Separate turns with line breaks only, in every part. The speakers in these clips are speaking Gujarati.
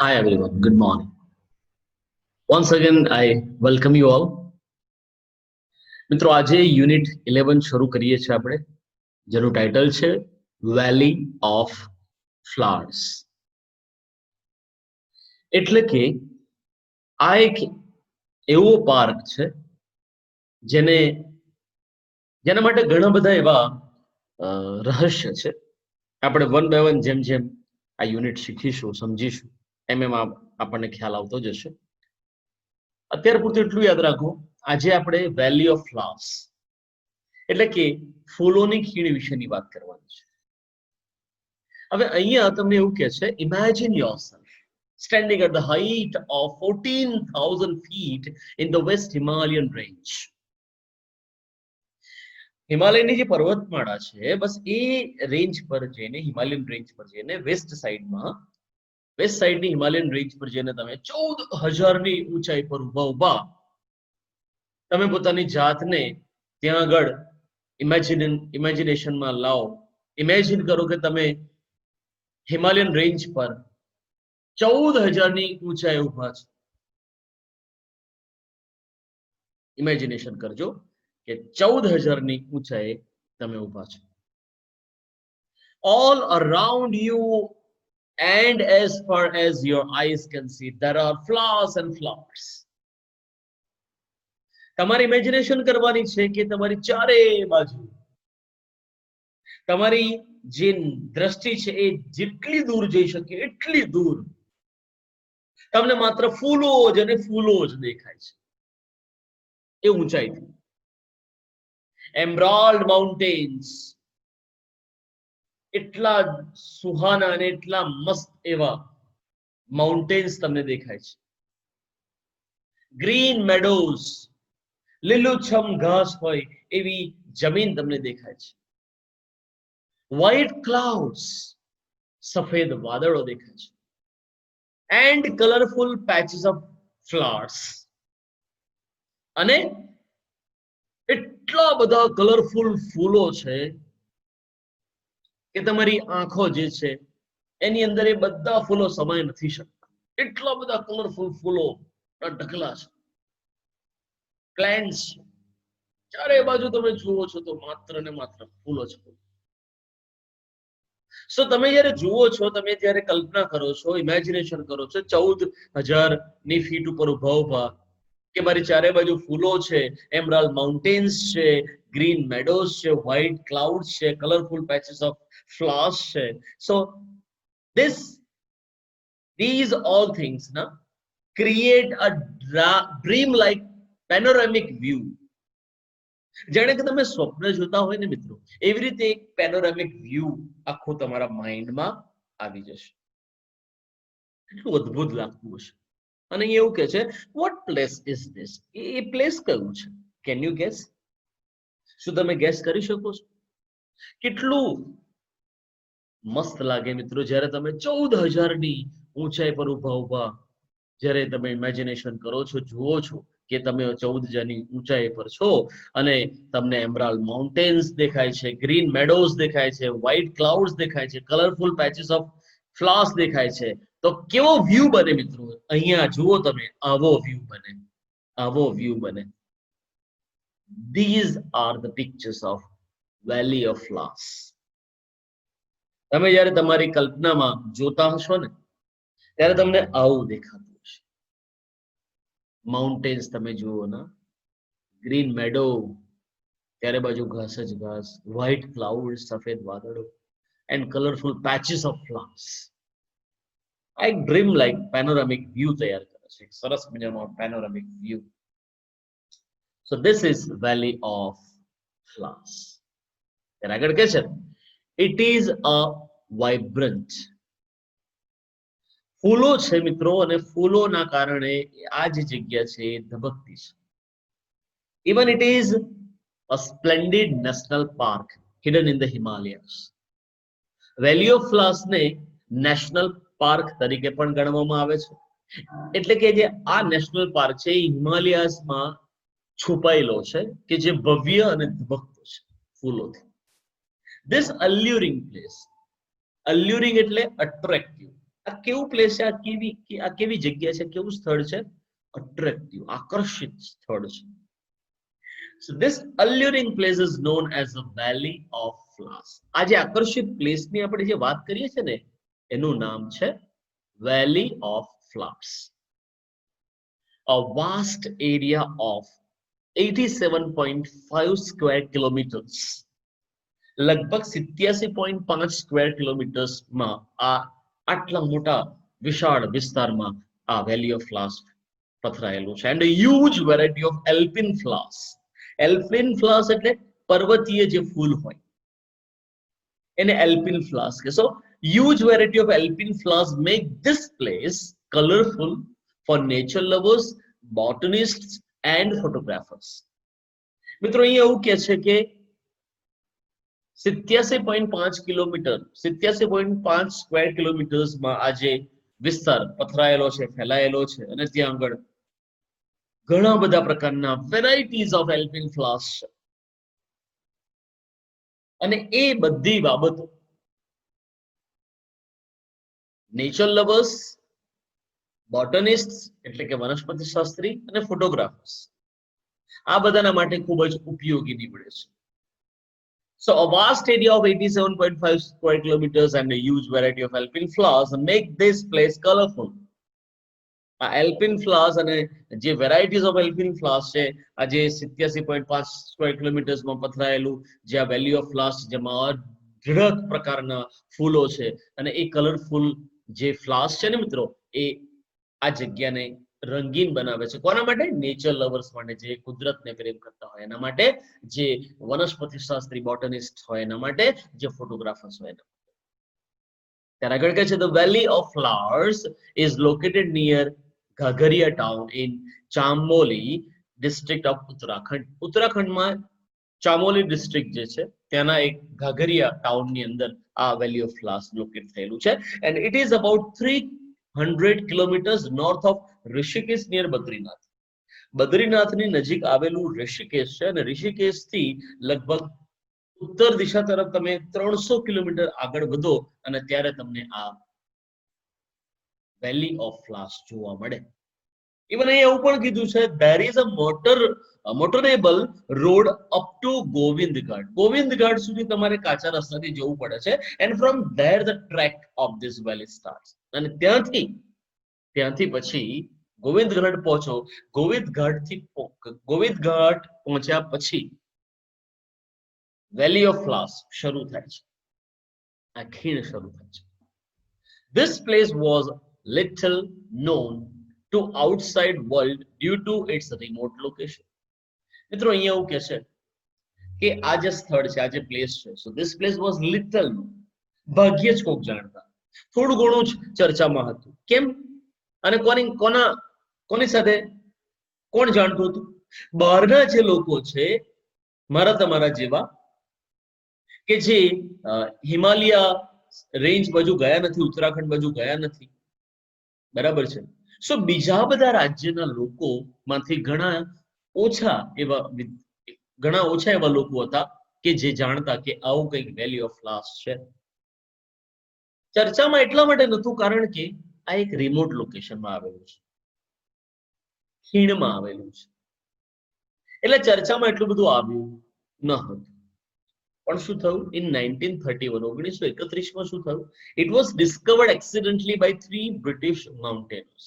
Hi everyone, good morning. Once again, I welcome you all. મિત્રો આજે યુનિટ 11 શરૂ કરીએ છીએ આપણે, જેનું ટાઇટલ છે વેલી ઓફ ફ્લાવર્સ. એટલે કે આ એક એવો પાર્ક છે જેને જેના માટે ઘણા બધા એવા રહસ્ય છે. આપણે વન બાય વન જેમ જેમ આ યુનિટ શીખીશું, સમજીશું, એમ આપણને ખ્યાલ આવતો જશે. અત્યાર પૂરતું એટલું યાદ રાખો, આજે આપણે વેલી ઓફ ફ્લાવર્સ એટલે કે ફૂલોની ખીણ વિશેની વાત કરવાની છે. હવે અહીંયા તમને એવું કહે છે, imagine yourself standing at the height of 14,000 feet in the West Himalayan range. હિમાલયની જે પર્વતમાળા છે, બસ એ રેન્જ પર જઈને, હિમાલયન રેન્જ પર જઈને વેસ્ટ સાઈડની હિમાલયન રેન્જ પર જઈને તમે 14,000ની ઊંચાઈ પર ઊભા તમે પોતાની જાતને ત્યાં આગળ ઇમેજિનેશનમાં લાવો. ઇમેજિન કરો કે તમે હિમાલયન રેન્જ પર 14,000ની ઊંચાઈ ઊભા છો. ઇમેજિનેશન કરજો કે 14,000ની ઊંચાઈ તમે ઊભા છો. All around you and as far as your eyes can see, there are flowers and flowers. તમારી ઇમેજિનેશન કરવાની છે કે તમારી ચારે બાજુ તમારી જે દ્રષ્ટિ છે એ જેટલી દૂર જઈ શકે એટલી દૂર તમને માત્ર ફૂલો જ અને ફૂલો જ દેખાય છે, એ ઊંચાઈથી. એમરાલ્ડ માઉન્ટેન્સ, એટલા સુહાના અને એટલા મસ્ત એવા માઉન્ટેન્સ તમને દેખાય છે. ગ્રીન મેડોઝ, લીલુંછમ ઘાસ હોય એવી જમીન તમને દેખાય છે. વ્હાઇટ ક્લાઉડ્સ, સફેદ વાદળો દેખાય છે. And colourful patches of flowers, અને એટલા બધા કલરફુલ ફૂલો છે કે તમારી આંખો જે છે એની અંદર એ બધા ફૂલો સમાઈ નથી શકતા. એટલા બધા કલરફુલ ફૂલો ઢગલા છે. પ્લાન્ટ્સ છે, ચારે બાજુ તમે જુઓ છો તો માત્ર ને માત્ર ફૂલો જ ફૂલો. સો તમે જ્યારે જુઓ છો, તમે જ્યારે કલ્પના કરો છો, ઇમેજિનેશન કરો છો 14,000ની ફીટ ઉપર ઊભા કે મારી ચારે બાજુ ફૂલો છે, એમરાલ્ડ માઉન્ટેન્સ છે, ગ્રીન મેડોઝ છે, વ્હાઇટ ક્લાઉડ્સ છે, કલરફુલ પેચીસ ઓફ flowers છે. So these all things create a dream like panoramic view. જાણે કે તમે સ્વપ્ન જોતા હોય ને મિત્રો, એવી રીતે એક પેનોરામિક વ્યૂ આખું તમારા માઇન્ડમાં આવી જશે. કેટલું અદ્ભુત લાગતું હશે. અને એવું કે છે, what place is this? A place કયું છે? Can you gas? શું તમે ગેસ કરી શકો છો? કેટલું મસ્ત લાગે મિત્રો જ્યારે તમે 14,000ની ઊંચાઈ પર ઊભા જ્યારે તમે ઇમેજિનેશન કરો છો, જુઓ છો કે તમે 14,000ની ઊંચાઈ પર છો અને તમને એમરાલ્ડ માઉન્ટેન્સ દેખાય છે, ગ્રીન મેડોઝ દેખાય છે, વ્હાઇટ ક્લાઉડ્સ દેખાય છે, કલરફુલ પેચીસ ઓફ ફ્લાવર્સ દેખાય છે. તો કેવો વ્યૂ બને મિત્રો? અહીંયા જુઓ તમે, આવો વ્યૂ બને. These are the pictures of Valley of Flowers. તમે જ્યારે તમારી કલ્પનામાં જોતા હશો ને ત્યારે તમને આવું દેખાતું હશે. માઉન્ટેન્સ તમે જુઓ ના, ગ્રીન મેડો, ત્યારે બાજુ ઘાસ જ ઘાસ, વ્હાઇટ ક્લાઉડ, સફેદ વાદળો, and colourful patches of flowers. આ એક ડ્રીમ લાઈક પેનોરામિક વ્યૂ તૈયાર કરે છે, એક સરસ મજાનો પેનોરામિક view. So this is valley of flowers. ત્યારે આગળ કહે છે, ઇટ ઇઝ અ વાઇબ્રન્ટ. ફૂલો છે મિત્રો, અને ફૂલોના કારણે આ જે જગ્યા છે એ ધબકતી છે. Even it is a splendid national park hidden in the Himalayas. Valley of Flowers ને નેશનલ પાર્ક તરીકે પણ ગણવામાં આવે છે. એટલે કે જે આ નેશનલ પાર્ક છે એ હિમાલયાસમાં છુપાયેલો છે, કે જે ભવ્ય અને ધબકતો છે ફૂલોથી. This alluring place, alluring એટલે attractive, આ કેવું પ્લેસ છે, આ કેવી જગ્યા છે, કેવું સ્થળ છે? અટ્રેક્ટિવ, આકર્ષિત સ્થળ છે. So this alluring place is known as the Valley of Flowers. આ જે આકર્ષિત પ્લેસની આપણે જે વાત કરીએ છીએ ને, એનું નામ છે Valley of Flowers. A vast area of 87.5 square kilometers, લગભગ 87.5 સ્ક્વેર કિલોમીટર્સમાં આ આટલા મોટા વિશાળ વિસ્તારમાં આ વેલી ઓફ ફ્લાવર્સ પથરાયેલું છે. And huge variety of alpine flowers. Alpine flowers એટલે પર્વતીય જે ફૂલ હોય એને એલ્પિન ફ્લાવર્સ કહે. So huge variety of alpine flowers make this place colourful for nature lovers, botanists and photographers. મિત્રો અહીંયા એવું કહે છે કે 87.5 કિલોમીટર, 87.5 સ્ક્વેર કિલોમીટર્સમાં આ જે વિસ્તાર પથરાયેલો છે, ફેલાયેલો છે, અને ત્યાં આગળ ઘણા બધા પ્રકારના વેરાયટીઝ ઓફ એલ્પિન ફ્લાવર્સ છે. અને એ બધી બાબતો નેચર લવર્સ, બોટનિસ્ટ એટલે કે વનસ્પતિ શાસ્ત્રી અને ફોટોગ્રાફર્સ આ બધાના માટે ખૂબ જ ઉપયોગી નીવડે છે. So a vast area of 87.5 square kilometers and a huge variety of alpine flowers make this place colorful. Alpine flowers અને જે varieties of alpine flowers છે, આ જે 87.5 square kilometers માં પથરાયેલું જે આ valley of flowers જેમાં અઢળક પ્રકારના ફૂલો છે અને એ કલરફુલ જે ફ્લાવર્સ છે ને મિત્રો, એ આ જગ્યાને રંગીન બનાવે છે. કોના માટે? નેચર લવર્સ માટે, જે કુદરતને પ્રેમ કરતા હોય એના માટે, જે વનસ્પતિ શાસ્ત્રી બોટનિસ્ટ હોય એના માટે, જે ફોટોગ્રાફર્સ હોય એના માટે. ત્યારે આગળ કહે છે the valley of flowers is located near ઘાઘરિયા town in ચામોલી district of Uttarakhand. ઉત્તરાખંડમાં ચામોલી ડિસ્ટ્રિક્ટ જે છે ત્યાંના એક ઘાઘરિયા ટાઉનની અંદર આ વેલી ઓફ ફ્લાવર્સ લોકેટ થયેલું છે. and it is about 300 kilometers north of Rishikesh near Badrinath. બદ્રીનાથની નજીક આવેલું ઋષિકેશ છે અને ઋષિકેશથી લગભગ ઉત્તર દિશા તરફ તમે 300 કિલોમીટર આગળ વધો અને ત્યારે તમને આ વેલી ઓફ ફ્લાવર્સ જોવા મળે. ઇવન અહીંયા એવું પણ કીધું છે there is a motorable road up to ગોવિંદઘાટ. ગોવિંદઘાટ સુધી તમારે કાચા રસ્તાથી જવું પડે છે. and from there the trek of this valley starts. અને ત્યાંથી પછી ગોવિંદઘાટ પહોંચો. ગોવિંદઘાટ પહોંચ્યા પછી વેલી ઓફ ફ્લાવર્સ શરૂ થાય છે, આ ખીણ શરૂ થાય છે. This place was little known to outside world due to its remote location. મિત્રો અહીંયા એવું કહે છે કે આ જે સ્થળ છે, આ જે પ્લેસ છે, so this place was little known, ભાગ્યે જ કોક જાણતા, થોડું ઘણું જ ચર્ચામાં હતું. કેમ? અને કોની સાથે કોણ જાણતું હતું? બહારના જે લોકો છે, મારા તમારા જેવા, કે જે હિમાલય રેન્જ બાજુ ગયા નથી, ઉત્તરાખંડ બાજુ ગયા નથી, બરાબર છે. સો બીજા બધા રાજ્યના લોકોમાંથી ઘણા ઓછા એવા લોકો હતા કે જે જાણતા કે આવું કંઈક વેલી ઓફ ફ્લાવર્સ છે. ચર્ચામાં એટલા માટે નહોતું કારણ કે આ એક રિમોટ લોકેશનમાં આવેલું છે, ખીણમાં આવેલું છે, એટલે ચર્ચામાં એટલું બધું આવ્યું ન હતું. પણ શું થયું? ઇન 1931 1931માં શું થયું? It was discovered accidentally by 3 British mountaineers.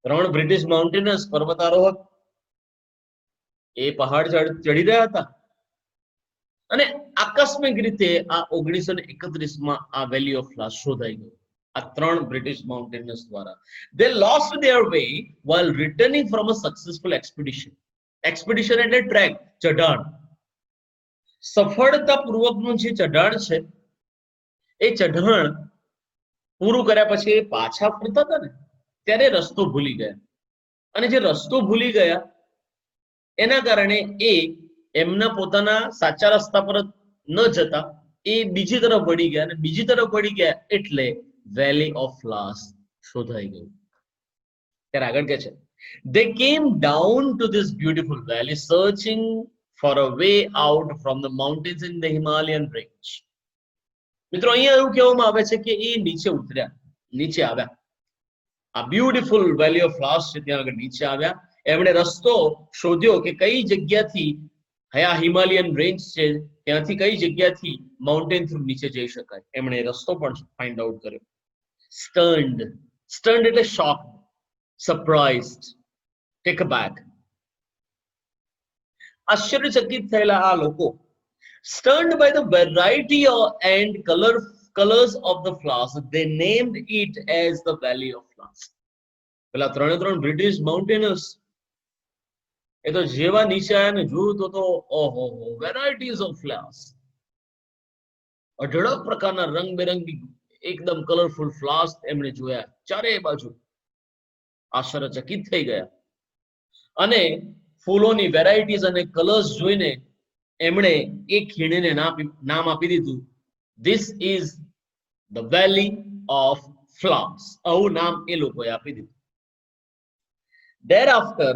3 British mountaineers પર્વતારોહક એ પહાડ ચડી રહ્યા હતા અને આકસ્મિક રીતે આ 1931માં આ વેલી ઓફ ફ્લાવર્સ શોધાઈ ગયું આ 3 બ્રિટિશ માઉન્ટેનર્સ દ્વારા. They lost their way while returning from a successful expedition. Expedition એટલે ટ્રેક, ચઢાણ. સફળતાપૂર્વકનું જે ચઢાણ છે એ ચઢાણ પૂરું કર્યા પછી પાછા ફરતા હતા ને ત્યારે રસ્તો ભૂલી ગયા. અને જે રસ્તો ભૂલી ગયા એના કારણે એ એમના પોતાના સાચા રસ્તા પર ન જતા એ બીજી તરફ વળી ગયા અને બીજી તરફ વળી ગયા એટલે વેલી ઓફ ફ્લાવર્સ શોધાઈ ગયું. ત્યારે આગળ કે છે they came down to this beautiful valley searching for a way out from the mountains in the Himalayan range. મિત્રો અહીંયા એવું કહેવામાં આવે છે કે એ નીચે ઉતર્યા, નીચે આવ્યા. આ બ્યુટીફુલ વેલી ઓફ ફ્લાવર્સ છે ત્યાં આગળ નીચે આવ્યા. એમણે રસ્તો શોધ્યો કે કઈ જગ્યાથી હયા હિમાલયન રેન્જ છે ત્યાંથી કઈ જગ્યાથી માઉન્ટેન થ્રુ નીચે જઈ શકાય. એમણે રસ્તો પણ ફાઇન્ડ આઉટ કર્યો. સ્ટર્ન્ડ, સ્ટર્ન્ડ એટલે શોક, સરપ્રાઇઝડ, ટેક અબેક. આશ્ચર્યચકિત થયેલા આ લોકો, stunned by the variety and colors of the flowers, they named it as the Valley of Flowers. પેલા ત્રણ બ્રિટિશ માઉન્ટેનર્સ એ તો જેવા નીચે આવ્યા ને જોયું તો ઓહો વેરાયટીઝ ઓફ ફ્લાવર્સ, અઢળક પ્રકારના રંગબેરંગી એકદમ કલરફુલ ફ્લાવર્સ એમણે જોયા ચારે બાજુ. આશ્ચર્યચકિત થઈ ગયા અને ફૂલોની વેરાયટીઝ અને કલર્સ જોઈને એમણે એક ખીણને નામ આપી દીધું, this is the valley of flowers. આવું નામ એ લોકોએ આપી દીધું. Thereafter,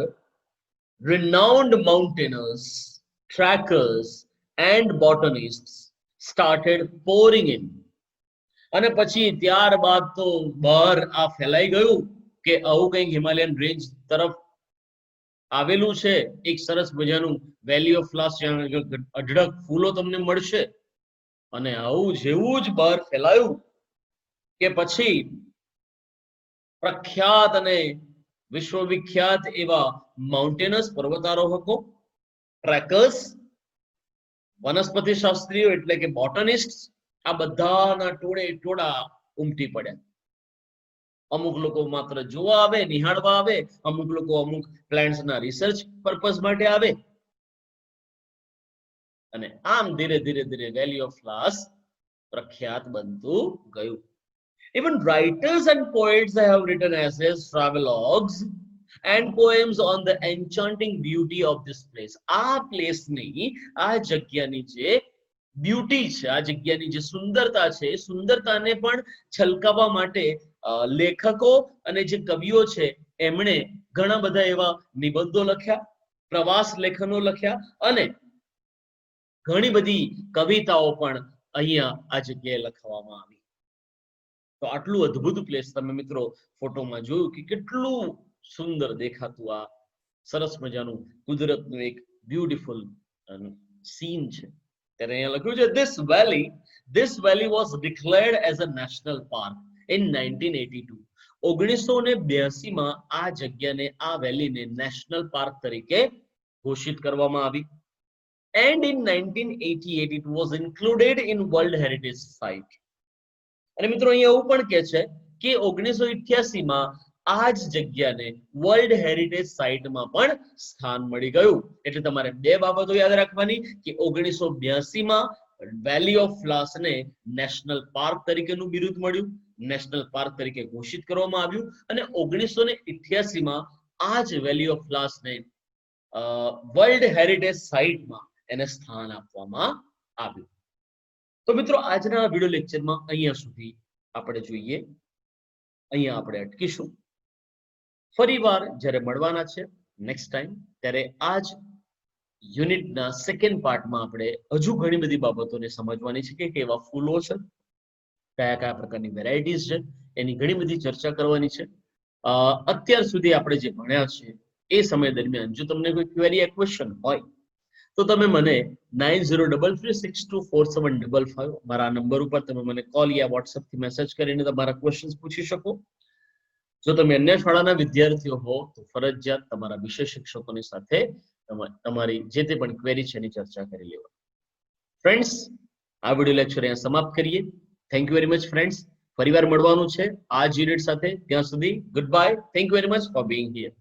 renowned mountaineers, trackers and botanists started pouring in. અને પછી ત્યારબાદ તો બહાર આ ફેલાઈ ગયું કે આવું કંઈક હિમાલયન રેન્જ તરફ આવેલું છે, એક સરસ મજાનું વેલી ઓફ ફ્લાવર્સ જ્યાં અઢળક ફૂલો તમને મળશે. અને આવું જેવું જ બહાર ફેલાયું કે પછી પ્રખ્યાત અને વિશ્વવિખ્યાત એવા માઉન્ટેનર્સ પર્વતારોહકો, ટ્રેકર્સ, વનસ્પતિ શાસ્ત્રીઓ એટલે કે બોટનિસ્ટ, આ બધાના ટોળે ટોળા ઉમટી પડ્યા. અમુક લોકો માત્ર જોવા આવે, નિહાળવા આવે, અમુક લોકો અમુક પ્લાન્ટ્સના રિસર્ચ પર્પઝ માટે આવે. અને આમ ધીરે ધીરે ધીરે વેલી ઓફ ફ્લાવર્સ પ્રખ્યાત બનતું ગયું. Even writers and poets have written essays, travelogues and poems on the enchanting beauty of this place. આ પ્લેસની, આ જગ્યાની જે બ્યુટી છે, આ જગ્યાની જે સુંદરતા છે, સુંદરતાને પણ છલકાવવા માટે લેખકો અને જે કવિઓ છે એમણે ઘણા બધા એવા નિબંધો લખ્યા, પ્રવાસ લેખનો લખ્યા અને ઘણી બધી કવિતાઓ પણ અહીંયા આ જગ્યાએ લખવામાં આવી. તો આટલું અદ્ભુત પ્લેસ તમે મિત્રો ફોટોમાં જોયું કે કેટલું સુંદર દેખાતું આ સરસ મજાનું કુદરતનું એક બ્યુટીફુલ સીન છે. ત્યારે અહીંયા લખ્યું છે this valley was declared as a national park in 1982. 1982 માં આ જગ્યાને, આ વેલીને નેશનલ પાર્ક તરીકે ઘોષિત કરવામાં આવી. And in 1988 it was included in World Heritage Site. અને મિત્રો અહીંયા એવું પણ કહે છે કે 1988 માં આ જ જગ્યાને વર્લ્ડ હેરિટેજ સાઇટમાં પણ સ્થાન મળી ગયું. એટલે તમારે બે બાબતો યાદ રાખવાની કે 1982 માં વેલી ઓફ ફ્લાવર્સને નેશનલ પાર્ક તરીકેનું બિરુદ મળ્યું, નેશનલ પાર્ક તરીકે ઘોષિત કરવામાં આવ્યું. અને 1988 માં આ જ વેલી ઓફ ફ્લાવર્સને વર્લ્ડ હેરિટેજ સાઇટમાં એને સ્થાન આપવામાં આવ્યું. તો મિત્રો આજના વિડિયો લેક્ચરમાં અહીંયા સુધી આપણે જોઈએ, અહીંયા આપણે અટકીશું. ફરીવાર જ્યારે મળવાના છે નેક્સ્ટ ટાઈમ, ત્યારે આ જ યુનિટના સેકન્ડ પાર્ટમાં આપણે હજુ ઘણી બધી બાબતોને સમજવાની છે કે કેવા ફૂલો છે, કયા કયા પ્રકારની વેરાયટીઝ છે, એની ઘણી બધી ચર્ચા કરવાની છે. અત્યાર સુધી આપણે જે ભણ્યા છે એ સમય દરમિયાન જો તમને કોઈ ક્વેરી યા ક્વેશ્ચન હોય તો તમે મને 9033624755 મારા નંબર ઉપર તમે મને કોલ યા વોટ્સએપ થી મેસેજ કરીને તમારા ક્વેશ્ચન્સ પૂછી શકો. જો તમે અન્ય શાળાના વિદ્યાર્થીઓ હો તો ફરજિયાત તમારા વિષય શિક્ષકોની સાથે તમારી જે તે પણ ક્વેરી છે એની ચર્ચા કરી લેવા. ફ્રેન્ડ્સ, આ વિડિયો લેક્ચર અહીંયા સમાપ્ત કરીએ. Thank you very much friends. ફરીવાર મળવાનું છે આ જ યુનિટ સાથે. ત્યાં સુધી good bye. Thank you very much for being here.